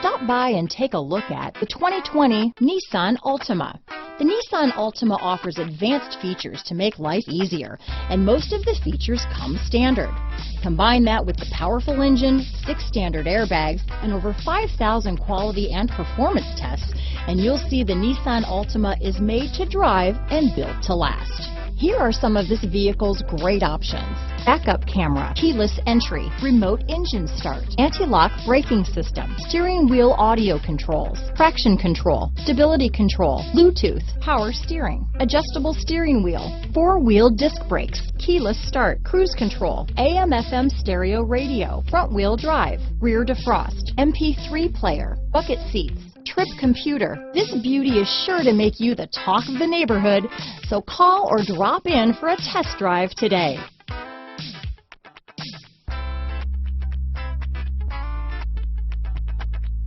Stop by and take a look at the 2020 Nissan Altima. The Nissan Altima offers advanced features to make life easier, and most of the features come standard. Combine that with the powerful engine, 6 standard airbags, and over 5,000 quality and performance tests, and you'll see the Nissan Altima is made to drive and built to last. Here are some of this vehicle's great options: backup camera, keyless entry, remote engine start, anti-lock braking system, steering wheel audio controls, traction control, stability control, Bluetooth, power steering, adjustable steering wheel, 4-wheel disc brakes, keyless start, cruise control, AM/FM stereo radio, front wheel drive, rear defrost, MP3 player, bucket seats, trip computer. This beauty is sure to make you the talk of the neighborhood, so call or drop in for a test drive today.